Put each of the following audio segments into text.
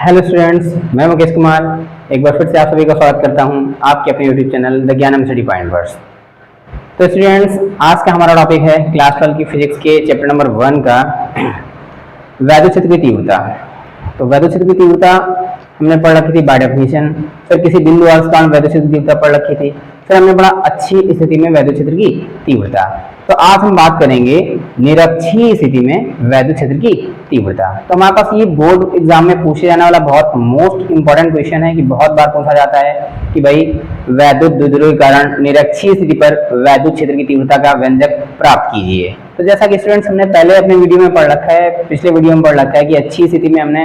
Hello students, मैं मुकेश कुमार एक बार फिर से आप सभी का स्वागत करता हूं आपके अपने यूट्यूब चैनल द ज्ञानम स्टडी पॉइंट वर्स। तो स्टूडेंट्स, आज का हमारा टॉपिक है क्लास 12 की फिजिक्स के चैप्टर नंबर 1 का वैद्युत क्षेत्र की तीव्रता। तो वैद्युत क्षेत्र की तीव्रता हमने पढ़ रखी थी बाय डेफिनेशन, फिर किसी बिंदु आस्थान वैद्युत क्षेत्र की तीव्रता पढ़ रखी थी, फिर हमने पढ़ा अच्छी स्थिति में वैद्युत क्षेत्र की तीव्रता। तो आज हम बात करेंगे निरक्षीय स्थिति में वैद्युत क्षेत्र की तीव्रता। तो हमारे पास ये बोर्ड एग्जाम में पूछे जाने वाला बहुत मोस्ट इंपॉर्टेंट क्वेश्चन है कि बहुत बार पूछा जाता है कि भाई वैद्युत द्विध्रुव के कारण निरक्षीय स्थिति पर वैद्युत क्षेत्र की तीव्रता का व्यंजक प्राप्त कीजिए। तो जैसा कि स्टूडेंट्स हमने पहले अपने वीडियो में पढ़ रखा है, पिछले वीडियो में पढ़ रखा है कि अच्छी स्थिति में हमने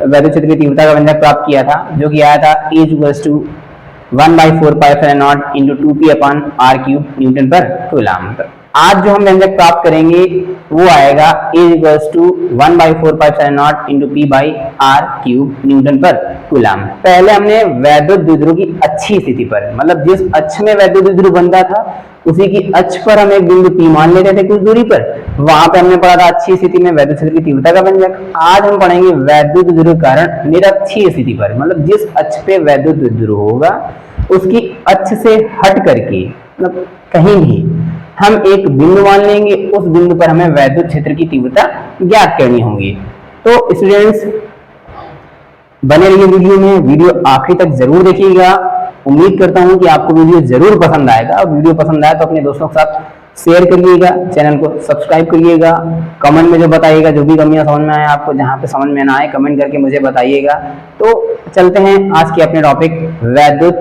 वैद्युत क्षेत्र की तीव्रता का व्यंजक प्राप्त किया था, जो कि आया था E = 1/4 pi epsilon naught into 2p/r³ Newton पर कूलम। आज जो हम व्यंजक प्राप्त करेंगे वो आएगा E = 1/4 pi epsilon naught into p/r³ Newton पर कूलम। पहले हमने वैद्युत द्विध्रुव की अच्छी स्थिति पर, मतलब जिस अक्ष में वैद्युत द्विध्रुव बनता था उसी की अक्ष पर हम एक बिंदु P मान लेते थे कुछ दूरी पर, वहां पे हमने पढ़ा था अच्छी स्थिति में वैद्युत क्षेत्र की तीव्रता का व्यंजक। आज हम पढ़ेंगे वैद्युत द्विध्रुव कारण निरक्षीय स्थिति पर, मतलब जिस अक्ष पे वैद्युत द्विध्रुव होगा उसकी अक्ष से हट करके, मतलब कहीं भी हम एक बिंदु मान लेंगे, उस बिंदु पर हमें वैद्युत क्षेत्र की तीव्रता ज्ञात करनी होगी। तो स्टूडेंट्स बने रहिए वीडियो में, वीडियो आखिरी तक जरूर देखिएगा। उम्मीद करता हूं कि आपको वीडियो जरूर पसंद आएगा, और वीडियो पसंद आए तो अपने दोस्तों के साथ शेयर करिएगा, चैनल को सब्सक्राइब करिएगा, कमेंट में जो बताइएगा जो भी कमियां समझ में आए आपको, जहां पे समझ में ना आए कमेंट करके मुझे बताइएगा। तो चलते हैं आज के अपने टॉपिक वैद्युत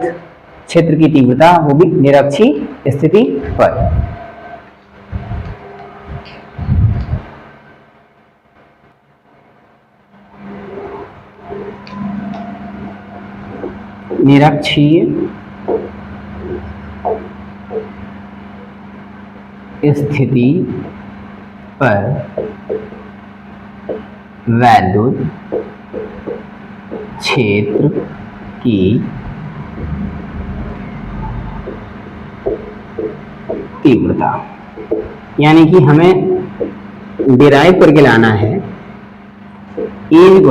क्षेत्र की तीव्रता, वो भी निरक्षीय स्थिति पर। निरक्षीय स्थिति पर वैद्युत क्षेत्र की तीव्रता, यानी कि हमें डिराइव करके लाना है E =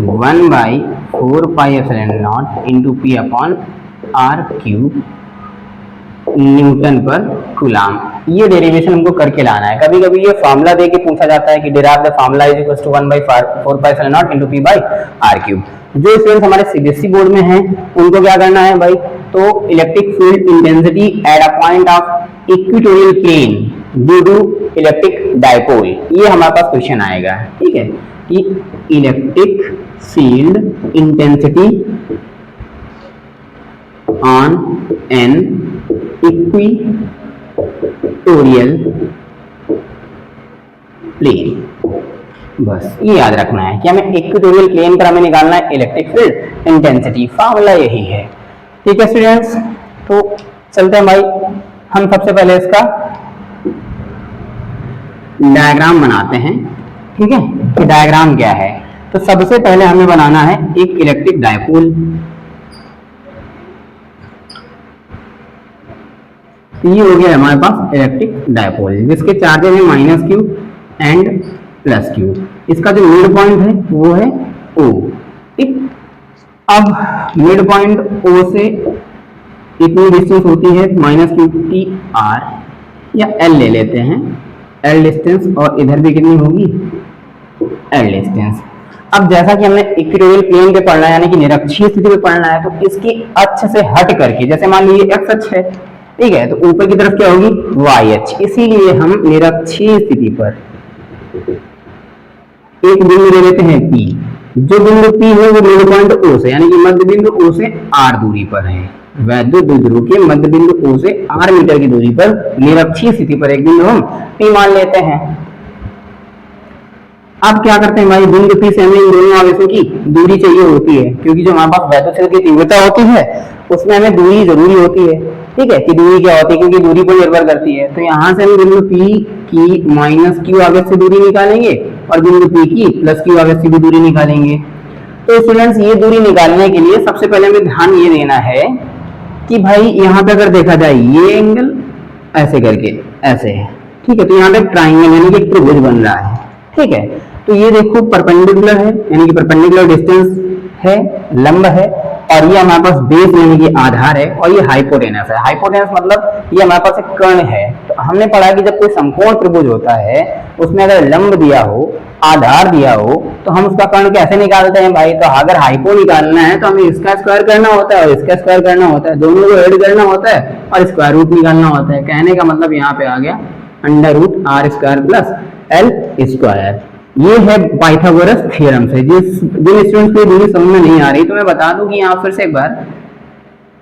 1/4 pi epsilon naught into p/r³ Newton पर कूलम। ये डेरिवेशन हमको करके लाना है। कभी कभी ये फॉर्मूला देके पूछा जाता है कि derive the formula E = 1/4 pi epsilon naught into p/r³। जो स्टूडेंट्स हमारे सीबीएसई बोर्ड में हैं उनको क्या करना है भाई, तो electric field intensity at a point of equatorial plane due to electric dipole, ये हमारे पास क्वेश्चन आएगा। ठीक है कि electric field intensity on an equatorial plane, बस ये याद रखना है कि हमें इक्वेटोरियल प्लेन पर हमें निकालना है इलेक्ट्रिक फील्ड इंटेंसिटी। फॉर्मूला यही है। ठीक है स्टूडेंट्स, तो चलते हैं भाई, हम सबसे पहले इसका डायग्राम बनाते हैं। ठीक है कि डायग्राम क्या है, तो सबसे पहले हमें बनाना है एक इलेक्ट्रिक डायपोल। ये हो गया हमारे पास इलेक्ट्रिक डायपोल, जिसके चार्जेस है -q एंड +q। इसका जो मिड पॉइंट है वो है O। ठीक, अब मिड पॉइंट O से इतनी डिस्टेंस होती है -q r या L ले लेते हैं, L डिस्टेंस, और इधर भी कितनी होगी L डिस्टेंस। अब जैसा कि हमने इक्वेटोरियल प्लेन पे पढ़ना है, यानी कि निरक्षीय स्थिति पे पढ़ना है, तो इसकी अक्ष से हट करके, जैसे मान लीजिए x अक्ष है, ठीक है, तो ऊपर की तरफ क्या होगी y अक्ष। इसीलिए हम निरक्षीय स्थिति पर एक बिंदु ले लेते हैं P। जो बिंदु P है वो मिड पॉइंट O से, यानी कि मध्य बिंदु O से r दूरी पर है। वैद्युत द्विध्रुव के मध्य बिंदु O से r मीटर की दूरी पर निरक्षीय स्थिति पर एक बिंदु हम P मान लेते हैं। अब क्या करते हैं भाई, बिंदु P से हमें इन दोनों आवेशों की दूरी चाहिए होती है, क्योंकि जो हमारे पास वैद्युत क्षेत्र की तीव्रता होती है उसमें हमें दूरी जरूरी होती है। ठीक है कि दूरी क्या होती है, क्योंकि दूरी पर निर्भर करती है। तो यहाँ से हम बिंदु P की -q आवेश से दूरी निकालेंगे और बिंदु P की +q आवेश से भी दूरी निकालेंगे। तो स्टूडेंट्स ये दूरी निकालने के लिए सबसे पहले हमें ध्यान ये देना है कि भाई यहाँ पे अगर देखा जाए ये एंगल ऐसे करके ऐसे है, ठीक है, तो यहाँ पे ट्राइंगल यानी कि त्रिभुज बन रहा है। ठीक है, तो ये देखो परपेंडिकुलर है, यानी कि परपेंडिकुलर डिस्टेंस है, लंब है, और ये हमारे पास बेस यानी कि आधार है, और ये हाइपोटेनस है। हाइपोटेनस मतलब ये हमारे पास एक कर्ण है। तो हमने पढ़ा कि जब कोई समकोण त्रिभुज होता है उसमें अगर लंब दिया हो, आधार दिया हो, तो हम उसका कर्ण कैसे निकालते हैं भाई? तो अगर हाइपो निकालना है तो हमें इसका स्क्वायर करना होता है और इसका स्क्वायर करना होता है, दोनों को ऐड करना होता है और स्क्वायर रूट निकालना होता है। कहने का मतलब यहाँ पे आ गया under root r square plus l square. ये है पाइथागोरस थ्योरम से। जिन स्टूडेंट्स को दूरी समझ में नहीं आ रही तो मैं बता दूं कि यहाँ फिर से एक बार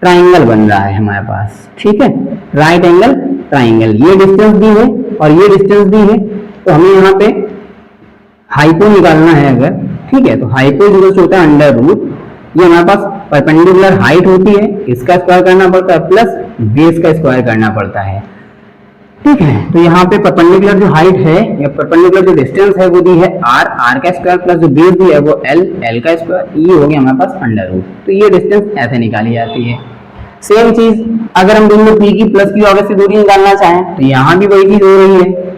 ट्राइंगल बन रहा है हमारे पास, ठीक है, राइट एंगल ट्राइंगल। ये डिस्टेंस दी है और ये डिस्टेंस दी है, तो हमें यहाँ पे हाइपो निकालना है अगर, ठीक है, तो हाइपो होता है अंडर रूट, ये हमारे पास परपेंडिकुलर हाइट होती है, इसका स्क्वायर करना पड़ता है प्लस बेस का स्क्वायर करना पड़ता है, ठीक है। तो यहाँ पे परपेंडिकुलर जो हाइट है या परपेंडिकुलर जो डिस्टेंस है वो दी है आर, आर का स्क्वायर प्लस जो बेस दी है वो एल, एल का स्क्वायर, ये हो गया हमारे पास अंडर रूट। तो ये डिस्टेंस ऐसे निकाली जाती है। सेम चीज अगर हम बिंदु पी की प्लस क्यू ऑब्वियसली दूरी निकालना चाहें तो यहाँ भी वही चीज हो रही है,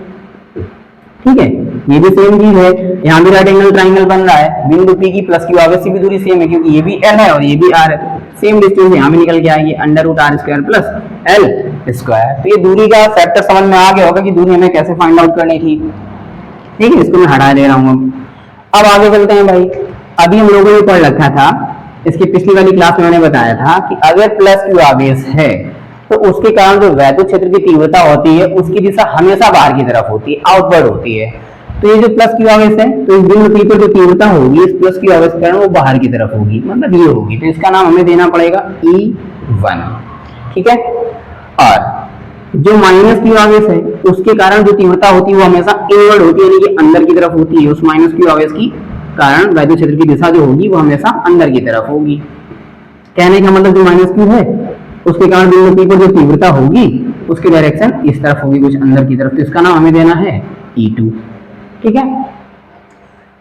ठीक है, ये भी सेम चीज है। यहाँ भी राइट एंगल ट्राइंगल बन रहा है, बिंदु पी की प्लस क्यू ऑब्वियसली भी दूरी सेम है क्योंकि ये भी एल है और ये भी आर है, सेम डिस्टेंस यहाँ भी निकल के आएगी under root r square plus l square. तो ये दूरी का फैक्टर समझ में आ गया होगा कि दूरी हमें कैसे फाइंड आउट करनी थी, ठीक है। इसको मैं हटा दे रहा हूँ। अब आगे चलते हैं भाई। अभी हम लोगों ने पढ़ रखा था, इसकी पिछली वाली क्लास में मैंने बताया था कि अगर प्लस क्यू आवेश है तो उसके कारण जो वैद्युत क्षेत्र की तीव्रता होती है उसकी दिशा हमेशा बाहर की तरफ होती है, आउटवर्ड होती है। तो ये जो प्लस क्यू आवेश है तो इस बिंदु पी पर जो तीव्रता होगी इस प्लस क्यू आवेश के कारण वो बाहर की तरफ होगी, मतलब ये होगी। तो इसका नाम हमें देना पड़ेगा E1, ठीक है। और जो माइनस क्यू आवेश है उसके कारण जो तीव्रता होती है वो हमेशा इनवर्ड होती है, यानी कि अंदर की तरफ होती है। उस माइनस क्यू आवेश की कारण वैद्युत क्षेत्र की दिशा जो होगी वो हमेशा अंदर की तरफ होगी। कहने का मतलब जो माइनस क्यू है उसके कारण बिंदु पी पर जो तीव्रता होगी उसकी डायरेक्शन इस तरफ होगी, कुछ अंदर की तरफ। तो इसका नाम हमें देना है E2, ठीक है।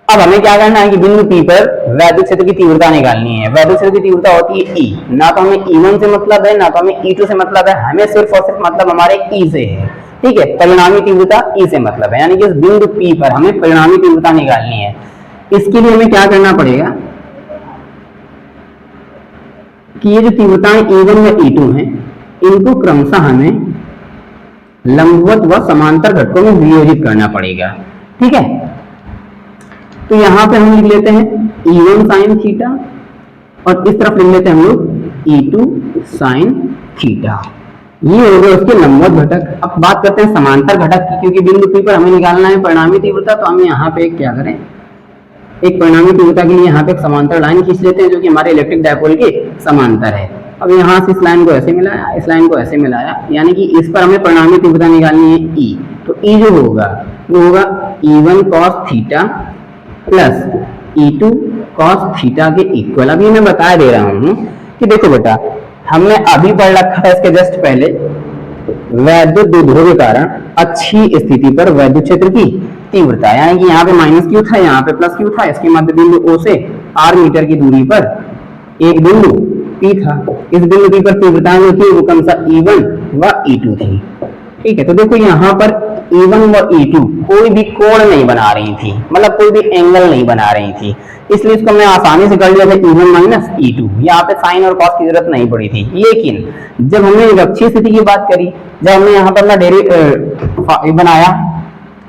अब हमें क्या करना है कि बिंदु P पर वैद्युत क्षेत्र की तीव्रता निकालनी है। वैद्युत क्षेत्र की तीव्रता होती है E, ना तो हमें E1 से मतलब है ना तो हमें E2 से मतलब है, हमें सिर्फ और सिर्फ मतलब हमारे E से है, ठीक है। परिणामी तीव्रता E से मतलब है, यानी कि इस बिंदु P पर हमें परिणामी तीव्रता निकालनी है। इसके लिए हमें क्या करना पड़ेगा कि ये जो तीव्रताएं E1 व E2 हैं इनको क्रमशः हमें लंबवत व समांतर घटकों में वियोजित करना पड़ेगा, ठीक है। तो यहां पे हम लिख लेते हैं E1 साइन थीटा और इस तरफ लिख लेते हैं हम लोग E2 साइन थीटा। ये हो गए उसके लंबवत घटक। अब बात करते हैं समांतर घटक की, क्योंकि बिंदु P पर हमें निकालना है परिणामी तीव्रता, तो हम यहाँ पे क्या करें, एक परिणामी तीव्रता के लिए यहाँ पे एक समांतर लाइन खींच लेते हैं जो कि हमारे इलेक्ट्रिक डायपोल के समांतर है। अब यहाँ से इस लाइन को ऐसे मिलाया, इस लाइन को ऐसे मिलाया, यानी कि इस पर हमें परिणामी तीव्रता निकालनी है E। तो E जो होगा वो होगा E1 cos theta plus E2 cos theta के इक्वल। अभी मैं बता दे रहा हूँ कि देखो बेटा, हमने अभी पढ़ रखा था इसके जस्ट पहले वैद्युत द्विध्रुव के कारण अच्छी स्थिति पर वैद्युत क्षेत्र की तीव्रता, यानी कि यहाँ पे माइनस क्यू था, यहाँ पे प्लस क्यू था, इसके मध्य बिंदु O से R मीटर की दूरी पर एक बिंदु P था। इस बिंदु P पर तीव्रता जो थी वो क्रमशः E1 व E2 थी, ठीक है। तो देखो यहाँ पर E1 व E2 कोई भी कोण नहीं बना रही थी, मतलब कोई भी एंगल नहीं बना रही थी, इसलिए इसको मैं आसानी से कर लिया था E1 माइनस E2। यहाँ पे साइन और कॉस की जरूरत नहीं पड़ी थी। लेकिन जब हमने एक अच्छी स्थिति की बात करी, जब हमने यहाँ पर अपना बनाया,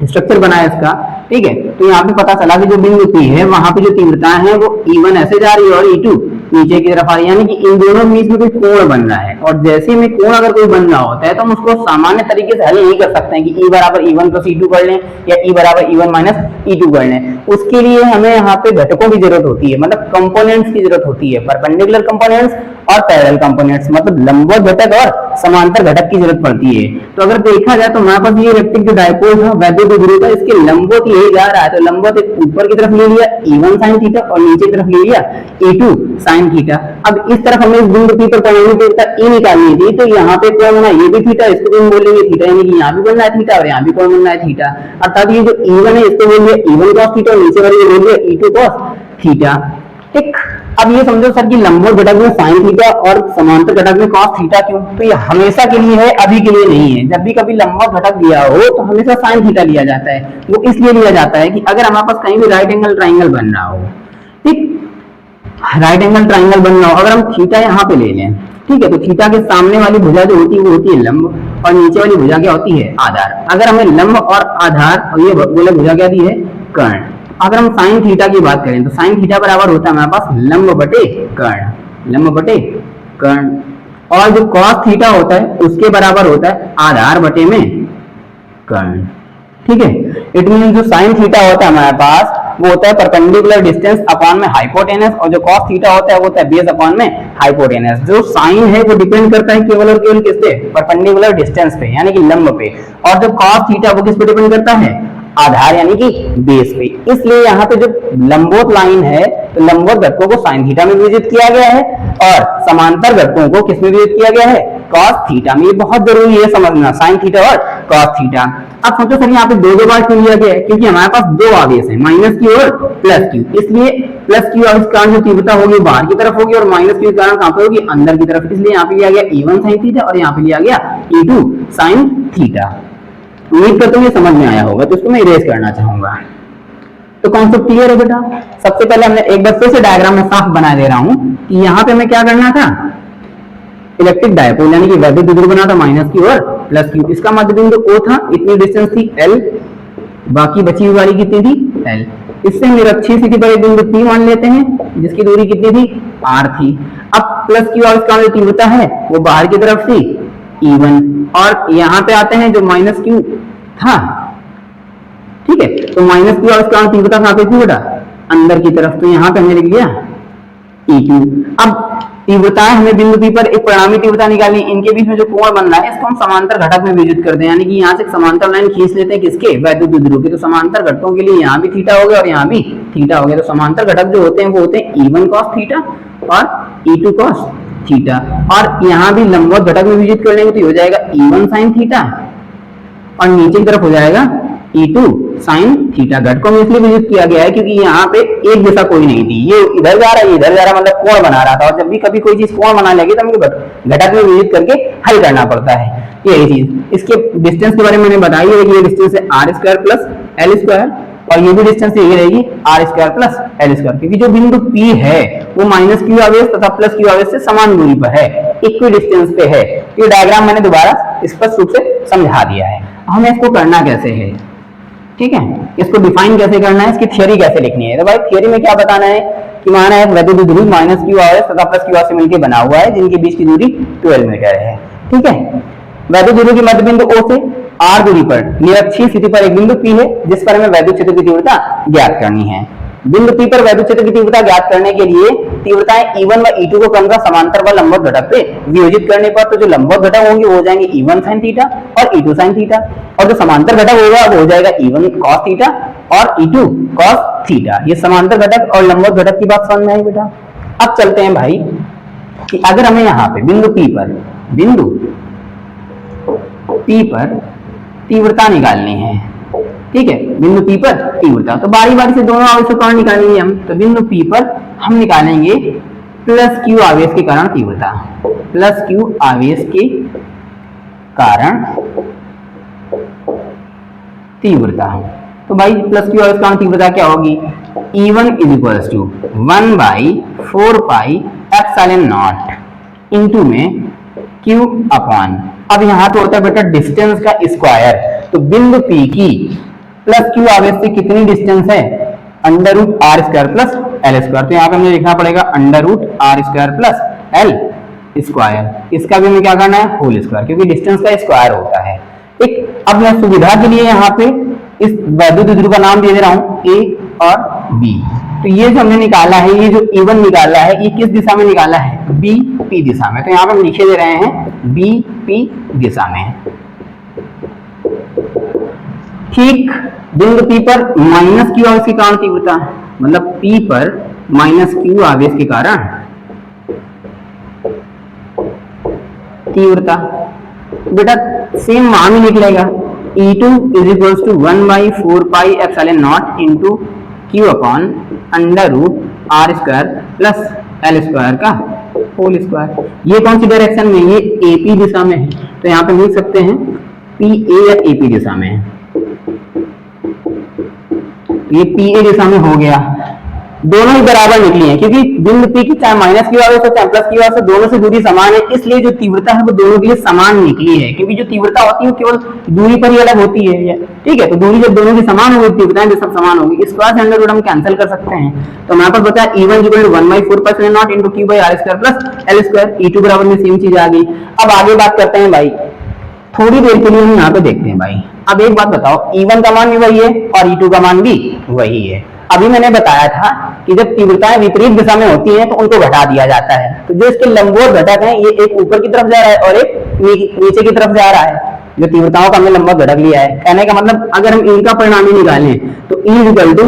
स्ट्रक्चर बनाया इसका, ठीक है, तो यहाँ पे पता चला कि जो बिंदु P है वहां पे जो तीव्रता है वो E1 ऐसे जा रही है और E2 नीचे की तरफ आ रही है, यानी कि इन दोनों बीच में कोई कोण बन रहा है। और जैसे में कोण अगर कोई बन रहा होता है तो हम उसको सामान्य तरीके से हल नहीं कर सकते हैं कि E बराबर E1 प्लस E2 कर लें या E बराबर E1 माइनस E2 कर लें। उसके लिए हमें यहाँ पे घटकों की जरूरत होती है, मतलब कंपोनेंट्स की जरूरत होती है, परपेंडिकुलर कंपोनेंट्स और पैरेलल कंपोनेंट्स, मतलब लंबवत घटक और समांतर घटक की जरूरत पड़ती है। तो अगर देखा जाए तो हमारे पास ये इलेक्ट्रिक जो डायपोल था वैद्युत द्विध्रुव का, इसके लंबवत यही जा रहा है, तो लंबवत ऊपर की तरफ ले लिया E1 sin थीटा और नीचे की तरफ ले लिया E2 sin थीटा। अब इस तरफ हमें इस बिंदु P पर परिणामी तीव्रता E निकालनी थी, तो यहाँ पे कोण बना, ये भी थीटा, इसको भी हम बोलेंगे थीटा, यानी कि यहाँ भी बनना है थीटा और यहाँ भी कोण बनना है थीटा। अर्थात ये जो E1 है इसको बोल दिया E1 cos थीटा और नीचे वाले बोल दिया E2 cos थीटा, ठीक। अब ये समझो सर कि लंबवत घटक में साइन थीटा और समांतर घटक में कॉस थीटा क्यों? तो ये हमेशा के लिए है, अभी के लिए नहीं है। जब भी कभी लंबवत घटक दिया हो तो हमेशा साइन थीटा लिया जाता है। वो इसलिए लिया जाता है कि अगर हमारे पास कहीं भी राइट एंगल ट्राइंगल बन रहा हो, ठीक, राइट एंगल ट्राइंगल बन रहा हो, अगर हम थीटा यहाँ पे ले लें, ठीक है, तो थीटा के सामने वाली भुजा जो होती है वो होती है लंब, और नीचे वाली भुजा क्या होती है, आधार। अगर हमें लंब और आधार और ये बोले भुजा क्या दी है, कर्ण। अगर हम साइन थीटा की बात करें तो साइन थीटा बराबर होता है हमारे पास लंब बटे कर्ण, लंब बटे कर्ण। और जो कॉस थीटा होता है उसके बराबर होता है आधार बटे में कर्ण, ठीक है। इट मीन जो साइन थीटा होता है हमारे पास वो होता है परपेंडिकुलर डिस्टेंस अपॉन में हाइपोटेनस, और जो कॉस थीटा होता है वो होता है बेस अपॉन में हाइपोटेनस। जो साइन है वो डिपेंड करता है केवल और केवल किस पे, परपेंडिकुलर डिस्टेंस पे यानी कि लंब पे, और जो कॉस थीटा वो किस पे डिपेंड करता है, आधार यानी कि बेस पे। इसलिए यहाँ पे जो लंबवत लाइन है तो लंबवत घटकों को साइन थीटा में विभाजित किया गया है और समांतर घटकों को किस में विभाजित किया गया है, कॉस थीटा में। ये बहुत जरूरी है समझना, साइन थीटा और कॉस थीटा। अब सोचो सर यहाँ पे दो बार क्यों लिया गया है, क्योंकि हमारे पास दो आवेश है, माइनस क्यू और प्लस क्यू, इसलिए प्लस क्यू आवेश के कारण जो तीव्रता होगी बाहर की तरफ होगी और माइनस क्यू के कारण कहां पे होगी, अंदर की तरफ। इसलिए यहाँ पे लिया गया E1 साइन थीटा और यहाँ पे लिया गया E2 साइन थीटा। उम्मीद करता हूँ ये समझ में आया होगा, तो इसको मैं इरेज करना चाहूंगा। तो कॉन्सेप्ट क्लियर है बेटा। सबसे पहले हमने एक बार फिर से डायग्राम में साफ बना दे रहा हूं कि यहाँ पे मैं क्या करना था, इलेक्ट्रिक डायपोल यानी कि वैद्युत द्विध्रुव बना था माइनस क्यू और प्लस क्यू। इसका मध्य बिंदु O था, इतनी डिस्टेंस थी L, बाकी बची हुई वाली कितनी थी L। इससे निरक्षीय स्थिति पर एक बिंदु P मान लेते हैं जिसकी दूरी कितनी थी R थी। अब प्लस क्यू और इसका जो तीव्रता है वो बाहर की तरफ थी E1, और यहाँ पे आते हैं जो माइनस क्यू था, ठीक है, तो माइनस क्यू और इसका तीव्रता कहां पे थी बेटा, अंदर की तरफ, तो यहाँ पे हमने लिख दिया E2। अब तीव्रता है, हमें बिंदु P पर एक परिणामी तीव्रता निकालनी, इनके बीच में जो कोण बन रहा है इसको हम समांतर घटक में विभाजित करते हैं, यानी कि यहाँ से समांतर लाइन खींच लेते हैं किसके, वैद्युत द्विध्रुव के। तो समांतर घटकों के लिए यहाँ भी थीटा हो गया और यहाँ भी थीटा हो गया। तो समांतर घटक जो होते हैं वो होते हैं E1 cos थीटा और E2 cos थीटा, और यहाँ भी लंबवत घटक में विभाजित कर लेंगे तो हो जाएगा E1 sin थीटा और नीचे की तरफ हो जाएगा E2 sin थीटा। घटकों में इसलिए विभाजित किया गया है क्योंकि यहाँ पे एक दिशा कोई नहीं थी, ये इधर जा रहा है, ये इधर जा रहा है, मतलब कोण बना रहा था। और जब भी कभी कोई चीज कोण बना लगी तो हमें घटक में विभाजित करके हल करना पड़ता है, यही चीज। इसके डिस्टेंस के बारे में मैंने बताई है कि ये डिस्टेंस है r² प्लस L², और ये भी डिस्टेंस ये रहेगी r² प्लस L², क्योंकि जो बिंदु P है वो माइनस क्यू आवेश तथा प्लस क्यू आवेश से समान दूरी पर है, इक्वी डिस्टेंस पे है। ये डायग्राम मैंने दोबारा स्पष्ट रूप से समझा दिया है। हमें इसको करना कैसे है, ठीक है, इसको डिफाइन कैसे करना है, इसकी थ्योरी कैसे लिखनी है। तो भाई थ्योरी में क्या बताना है कि माना है वैद्युत द्विध्रुव माइनस क्यू आवेश तथा प्लस क्यू आवेश से मिलकर बना हुआ है जिनके बीच की दूरी 12 मीटर है, ठीक है। वैद्युत द्विध्रुव के मध्य बिंदु O से R दूरी पर निरक्षीय स्थिति पर एक बिंदु P है जिस पर हमें वैद्युत क्षेत्र की तीव्रता ज्ञात करनी है। बिंदु P पर वैद्युत क्षेत्र की तीव्रता ज्ञात करने के लिए तीव्रताएं E1 व E2 को क्रमशः समांतर व लंबवत घटक पे वियोजित करने पर तो जो लंबवत घटक होंगे वो हो जाएंगे E1 sin थीटा और E2 sin थीटा, और जो समांतर घटक होगा वो हो जाएगा E1 cos थीटा और E2 cos थीटा। ये समांतर घटक और लंबवत घटक की बात समझ में आई बेटा। अब चलते हैं भाई कि अगर हमें यहाँ पे बिंदु P पर तीव्रता निकालनी है, ठीक है, बिंदु P पर तीव्रता, तो बारी बारी से दोनों आवेशों का निकालेंगे हम। तो बिंदु P पर हम निकालेंगे प्लस क्यू आवेश के कारण तीव्रता, प्लस क्यू आवेश के कारण तीव्रता। तो भाई प्लस क्यू आवेश के कारण तीव्रता क्या होगी, E1 = 1/4 pi epsilon naught into में Q अपॉन, अब यहाँ तो होता है बेटा डिस्टेंस का स्क्वायर, तो बिंदु P की प्लस क्यू आवेश से कितनी डिस्टेंस है, √r² प्लस L²। तो यहाँ पे मुझे लिखना पड़ेगा √r² प्लस L²। इसका भी हमें क्या करना है, होल स्क्वायर, क्योंकि डिस्टेंस का स्क्वायर होता है, ठीक। अब मैं सुविधा के लिए यहाँ पे इस वैद्युत द्विध्रुव का नाम दे दे रहा हूँ A और B। तो ये जो हमने निकाला है, ये जो E1 निकाला है, ये किस दिशा में निकाला है, BP दिशा में। तो यहाँ पे हम लिखे दे रहे हैं BP दिशा में, ठीक। बिंदु P पर माइनस क्यू आवेश के कारण तीव्रता, मतलब P पर माइनस क्यू आवेश के कारण तीव्रता, बेटा सेम मान ही निकलेगा, E2 = 1/4 pi epsilon naught into Q upon √r² plus L² का होल स्क्वायर। ये कौन सी डायरेक्शन में, ये AP दिशा में है, तो यहाँ पे लिख सकते हैं PA या AP दिशा में है, ये PA दिशा में हो गया। दोनों ही बराबर निकली हैं, क्योंकि बिंदु P की चाहे माइनस की वजह से चाहे प्लस की वजह से दोनों से दूरी समान है, इसलिए जो तीव्रता है वो दोनों के लिए समान निकली है। क्योंकि जो तीव्रता होती है वो केवल दूरी पर ही अलग होती है, ठीक है। तो दूरी जब दोनों की समान होगी, तीव्रताएं भी सब समान होगी, स्क्वायर से अंडर रूट हम कैंसिल कर सकते हैं। तो हमारे पास बचा E1 1/4π0 into Q by r square plus l square. E2 बराबर में सेम चीज आ गई। अब आगे बात करते हैं भाई, थोड़ी देर के लिए हम यहाँ पे देखते हैं भाई। अब एक बात बताओ, E1 का मान भी वही है और E2 का मान भी वही है। अभी मैंने बताया था कि जब तीव्रताएं विपरीत दिशा में होती हैं तो उनको घटा दिया जाता है। तो जो इसके लंबवत घटक हैं, ये एक ऊपर की तरफ जा रहा है और एक नीचे की तरफ जा रहा है। जो तीव्रताओं का हमने लंबवत घटक लिया है, कहने का मतलब अगर हम इनका परिणाम ही निकालें तो E equal to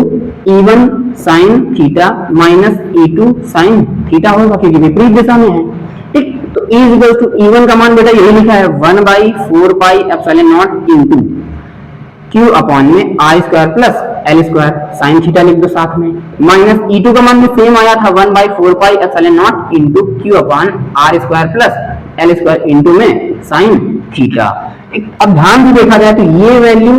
E1 sine theta minus E2 sine theta होगा, क्योंकि विपरीत दिशा में है, ठीक। तो E इक्वल टू E1 का मान बेटा यही लिखा है 1/4πε0 इंटू Q अपॉन में r square plus l square sine theta लिख दो साथ में, माइनस E2 का मान भी सेम आया था 1/4πε0 into Q upon r square plus l square into में साइन थीटा। अब ध्यान से देखा जाए तो ये वैल्यू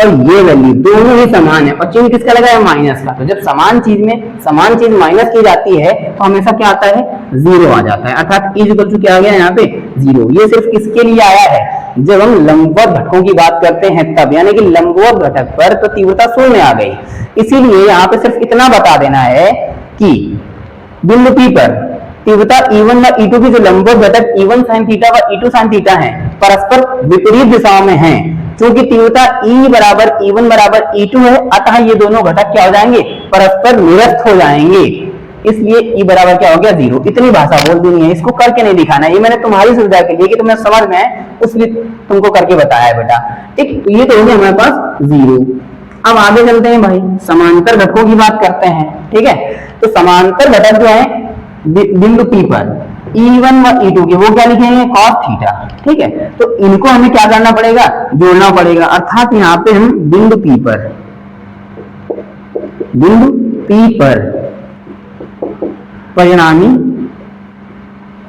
और ये वैल्यू दोनों ही समान है और चिन्ह किसका लगा है, माइनस का। तो जब समान चीज में समान चीज माइनस की जाती है तो हमेशा क्या आता है, जीरो आ जाता है। अर्थात E इक्वल टू क्या आ गया यहाँ पे, जीरो। ये सिर्फ किसके लिए आया है, जब हम लंबवत घटकों की बात करते हैं तब, यानी कि लंबवत घटक पर तो तीव्रता शून्य आ गई। इसीलिए यहाँ पे सिर्फ इतना बता देना है कि बिंदु P पर तीव्रता E1 व E2 की जो लंबवत घटक E1 sin थीटा व E2 sin थीटा है, परस्पर विपरीत दिशाओं में हैं। क्योंकि तीव्रता E बराबर E1 बराबर E2 है, अतः ये दोनों घटक क्या हो जाएंगे, परस्पर निरस्त हो जाएंगे। इसलिए E बराबर क्या हो गया, जीरो। इतनी भाषा बोल देनी है, इसको करके नहीं दिखाना है। ये मैंने तुम्हारी सुविधा के लिए कि तुम्हें समझ में आए उसलिए तुमको करके बताया है बेटा, ठीक। तो ये तो हो गया हमारे पास जीरो। अब आगे चलते हैं भाई, समांतर घटकों की बात करते हैं, ठीक है। तो समांतर घटक जो है बिंदु P पर E1 व E2 के, वो क्या लिखेंगे, cos थीटा, ठीक है। तो इनको हमें क्या करना पड़ेगा, जोड़ना पड़ेगा। अर्थात यहाँ पे हम बिंदु P पर परिणामी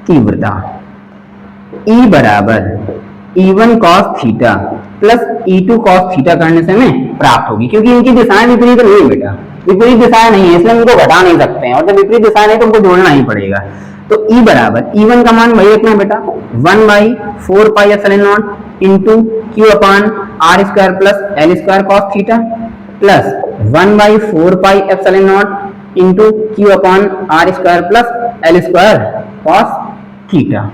तीव्रता E बराबर E1 cos theta plus E2 cos theta करने से हमें प्राप्त होगी। क्योंकि इनकी दिशाएं विपरीत नहीं है बेटा, विपरीत दिशाएं नहीं है, इसलिए इनको घटा नहीं सकते हैं, और जब विपरीत दिशाएं नहीं तो उनको जोड़ना ही पड़ेगा। तो E बराबर E1 का मान वही रखना बेटा 1/4πε0 into Q upon r square plus l square cos theta plus 1/4πε0 into Q upon r square plus l square cos theta.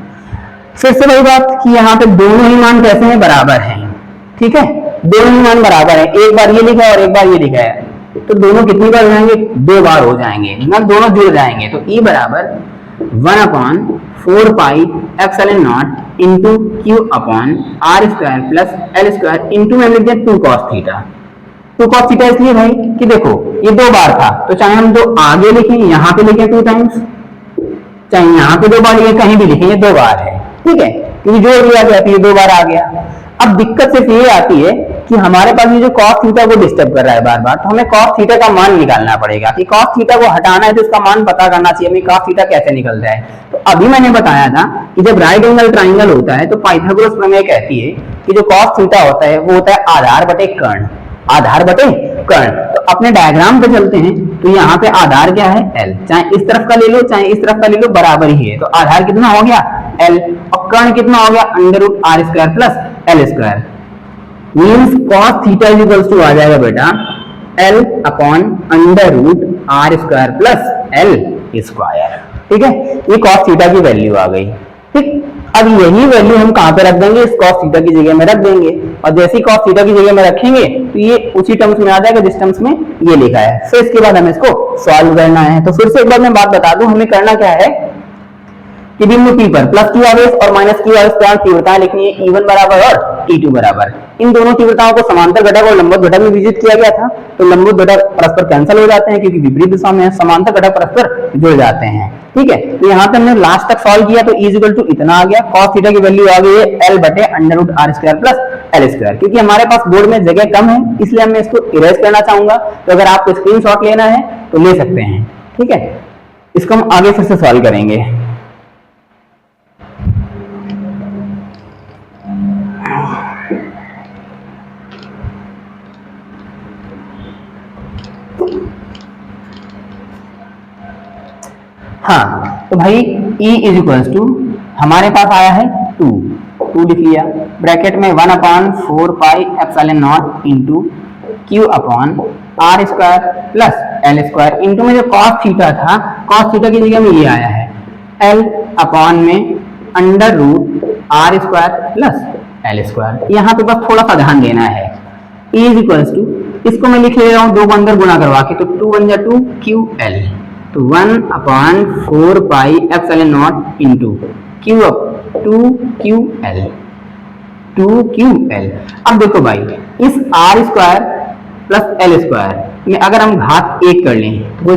फिर से वही बात कि यहाँ पे दोनों ही मान कैसे हैं, बराबर हैं, ठीक है। दोनों ही मान बराबर है, एक बार ये लिखा है और एक बार ये लिखा है, तो दोनों कितनी बार हो जाएंगे, दो बार हो जाएंगे, ना दोनों जुड़ जाएंगे। तो E बराबर 1/4πε0 into Q upon r square plus l square into में लिख दिया 2 cos थीटा। 2 cos थीटा इसलिए भाई कि देखो ये दो बार था, तो चाहे हम दो आगे लिखें, यहाँ पे लिखें 2 टाइम्स, चाहे यहाँ पे दो बार लिखें, कहीं भी लिखें, ये दो बार है, ठीक है। क्योंकि जोड़ दिया गया तो ये दो बार आ गया। अब दिक्कत सिर्फ ये आती है कि हमारे पास ये जो cos थीटा को डिस्टर्ब कर रहा है बार बार, तो हमें cos थीटा का मान निकालना पड़ेगा। कि cos थीटा को हटाना है तो इसका मान पता करना चाहिए हमें cos थीटा कैसे निकलता है। तो अभी मैंने बताया था कि जब राइट एंगल ट्राइंगल होता है तो पाइथागोरस प्रमेय कहती है कि जो cos थीटा होता है वो होता है आधार बटे कर्ण, आधार बटे कर्ण। तो अपने डायग्राम पे चलते हैं, तो यहाँ पे आधार क्या है, L, चाहे इस तरफ का ले लो चाहे इस तरफ का ले लो, बराबर ही है। तो आधार कितना हो गया, L, और कर्ण कितना हो गया, under root r square plus l square. Means cos theta is equals to आ जाएगा बेटा L upon under root r square plus l square, ठीक है। ये cos थीटा की वैल्यू आ गई, ठीक। अब यही वैल्यू हम कहां पे रख देंगे, इस cos थीटा की जगह में रख देंगे, और जैसे ही cos थीटा की जगह में रखेंगे तो ये उसी टर्म्स में आ जाएगा जिस टर्म्स में ये लिखा है। फिर इसके बाद हमें इसको सॉल्व करना है। तो फिर से एक बार मैं बात बता दूं, हमें करना क्या है कि बिंदु P पर प्लस Q आवेश और माइनस Q आवेश पर तीव्रताएं लिखनी है, E1 बराबर और E2 बराबर। इन दोनों तीव्रताओं को समांतर घटक और लंबवत घटक में विभाजित किया गया था, तो लंबवत घटक परस्पर कैंसिल हो जाते हैं क्योंकि विपरीत दिशा में है, समांतर घटक परस्पर जुड़ जाते हैं, ठीक है। तो यहाँ पे हमने लास्ट तक सॉल्व किया तो E इक्वल टू इतना आ गया, cos थीटा की वैल्यू आ गई है L बटे under root r square plus l square. क्योंकि हमारे पास बोर्ड में जगह कम है इसलिए मैं इसको इरेज करना चाहूंगा, तो अगर आपको स्क्रीनशॉट लेना है तो ले सकते हैं, ठीक है। इसको हम आगे फिर से सॉल्व करेंगे। हाँ, तो भाई E इज इक्वल्स टू हमारे पास आया है 2 लिख लिया, ब्रैकेट में 1/4 pi epsilon naught into q upon r square plus l square into में जो कॉस थीटा था, कॉस थीटा की जगह में ये आया है एल अपॉन में under root r square plus l square. यहाँ पे बस थोड़ा सा ध्यान देना है, E इज इक्वल्स टू इसको मैं लिख ले रहा हूँ 2 को अंदर गुणा करवा के, तो 2 1 जा 2 क्यू एल, तो 1/4 pi epsilon naught into q up 2QL। अब देखो भाई इस r square plus l square में अगर हम घात 1 कर लें तो कोई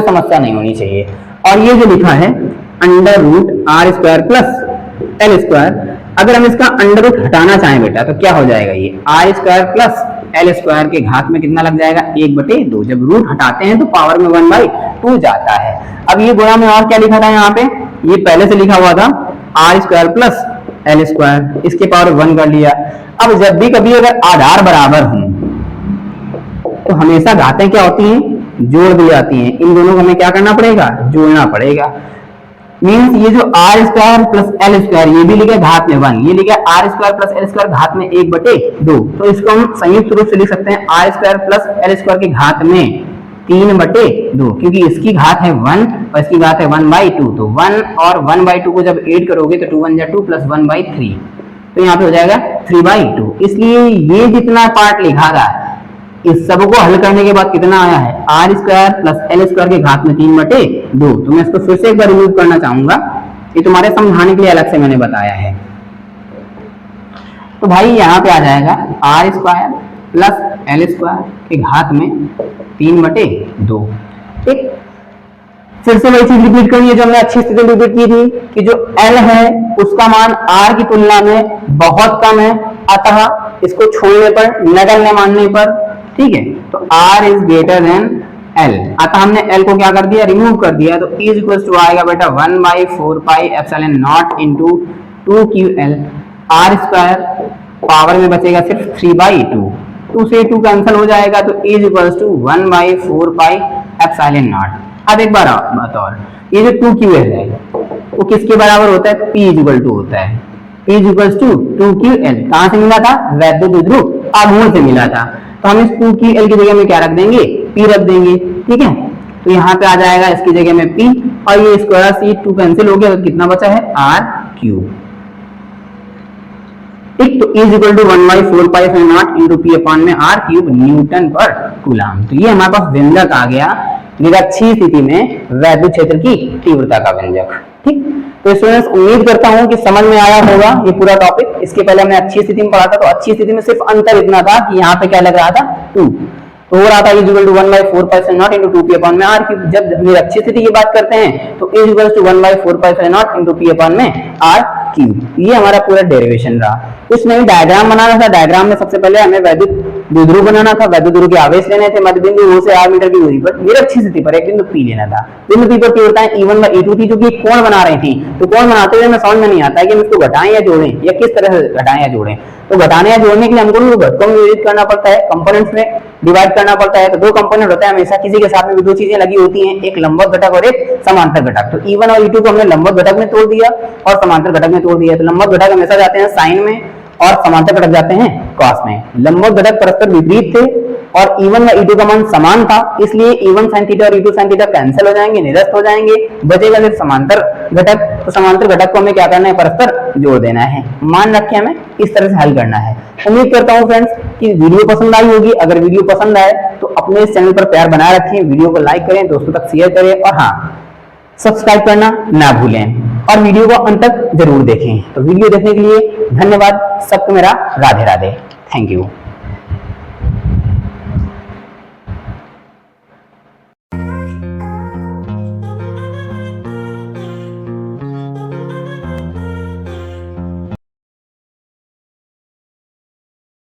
समस्या नहीं होनी चाहिए। और ये जो लिखा है under root r square plus l square, अगर हम इसका अंडर रूट हटाना चाहें बेटा तो क्या हो जाएगा, ये r square plus l square के घात में कितना लग जाएगा 1/2। जब रूट हटाते हैं तो पावर में 1/2 जाता है। अब ये गुणा में और क्या लिखा था यहाँ पे, ये पहले से लिखा हुआ था r square plus l square, इसके पावर 1 कर लिया। अब जब भी कभी अगर आधार बराबर हों तो हमेशा घातें क्या होती हैं, जोड़ दी जाती हैं। इन दोनों को हमें क्या करना पड़ेगा, जोड़ना पड़ेगा। मीन्स ये जो r square plus l square, ये भी लिखा घात में 1, ये लिखा r square plus l square घात में 1/2, तो इसको हम संयुक्त रूप से लिख सकते हैं r square plus l square के घात में 3/2, क्योंकि इसकी घात है 1 और इसकी घात है 1/2, तो 1 और 1/2 को जब ऐड करोगे तो 2 1 जा 2 प्लस 1/3, तो यहाँ पे हो जाएगा 3/2। इसलिए ये जितना पार्ट लिखा था इस सब को हल करने के बाद कितना आया है, r square plus l square के घात में 3/2। तो मैं इसको फिर से एक बार रिव्यू करना चाहूंगा, ये तुम्हारे समझाने के लिए अलग से मैंने बताया है। तो भाई यहाँ पे आ जाएगा r square plus l square के घात में 3/2। ठीक, फिर से वही चीज रिपीट करनी है जो हमने अच्छी स्थिति में रिपीट की थी कि जो एल है उसका मान आर की तुलना में बहुत कम है, अतः इसको छोड़ने पर, नगण्य मानने पर, ठीक है, तो R is greater than L, अतः हमने L को क्या कर दिया, रिमूव कर दिया। तो E इक्वल्स टू आएगा बेटा 1/4 pi epsilon naught into 2QL, r square power में बचेगा सिर्फ 3/2, 2 से 2 कैंसिल हो जाएगा, तो E equals to 1/4 pi epsilon naught. अब एक बार बात और, ये जो 2QL है वो किसके बराबर होता है, P इक्वल टू होता है, P इक्वल्स टू 2QL। कहां से मिला था, वैद्युत ध्रुव आघूर्ण से मिला था, तो हम इस 2QL की जगह में क्या रख देंगे, P रख देंगे। ठीक है, तो यहाँ पे आ जाएगा इसकी जगह में P, और ये स्क्वायर सी 2 कैंसिल हो गया, तो कितना बचा है R3। ठीक, तो E equal to 1/4 pi epsilon naught into P upon में R3 न्यूटन पर कूलम। तो ये हमारे पास व्यंजक आ गया निरक्षीय स्थिति में वैद्युत क्षेत्र की तीव्रता का व्यंजक। ठीक, तो स्टूडेंट्स उम्मीद करता हूं कि समझ में आया होगा ये पूरा टॉपिक। इसके पहले हमने अच्छी स्थिति में पढ़ा था, तो अच्छी स्थिति में सिर्फ अंतर इतना था कि यहाँ पे क्या लग रहा था 2, तो हो रहा था E equal to 1/4 pi epsilon naught into 2P upon में R3। जब निरक्षीय स्थिति की बात करते हैं तो E equal to 1/4 pi epsilon naught into P upon में R3। ये हमारा पूरा डेरिवेशन रहा। कुछ नहीं, डायग्राम बनाना था। डायग्राम में सबसे पहले हमें वैद्युत द्विध्रुव बनाना था, वैद्युत ध्रुव के आवेश लेने थे, मध्य बिंदु O से R मीटर की दूरी पर निरक्षीय स्थिति पर एक बिंदु P लेना था। बिंदु P पर तीव्रताएं E1 व E2 थी, जो कि कोण बना रही थी। तो कोण बनाते हुए हमें समझ में नहीं आता है कि हम इसको घटाएं या जोड़ें, या किस तरह से घटाएं या जोड़ें। तो घटाने या जोड़ने के लिए हमको घटकों में विभाजित करना पड़ता है, कंपोनेंट्स में डिवाइड करना पड़ता है। तो 2 कंपोनेंट होता है हमेशा, किसी के साथ में भी 2 चीजें लगी होती हैं, एक लंबवत घटक और एक समांतर घटक। तो E1 और E2 को हमने लंबवत घटक में तोड़ दिया और समांतर घटक में तोड़ दिया। तो लंबवत घटक हमेशा जाते हैं साइन में और समांतर घटक जाते हैं कॉस में। लंबवत घटक परस्पर विपरीत थे और E1 व E2 का मान समान था, इसलिए E1 sin थीटा और E2 sin थीटा कैंसिल हो जाएंगे, निरस्त हो जाएंगे, बचेगा सिर्फ समांतर घटक। तो समांतर घटक को हमें क्या करना है, परस्पर जोड़ देना है। मान रखे हमें इस तरह से हल करना है। उम्मीद करता हूँ फ्रेंड्स कि वीडियो पसंद आई होगी। अगर वीडियो पसंद आए तो अपने इस चैनल पर प्यार बनाए रखें, वीडियो को लाइक करें, दोस्तों तक शेयर करें, और हाँ, सब्सक्राइब करना ना भूलें और वीडियो को अंत तक जरूर देखें। तो वीडियो देखने के लिए धन्यवाद। सबको मेरा राधे राधे, थैंक यू।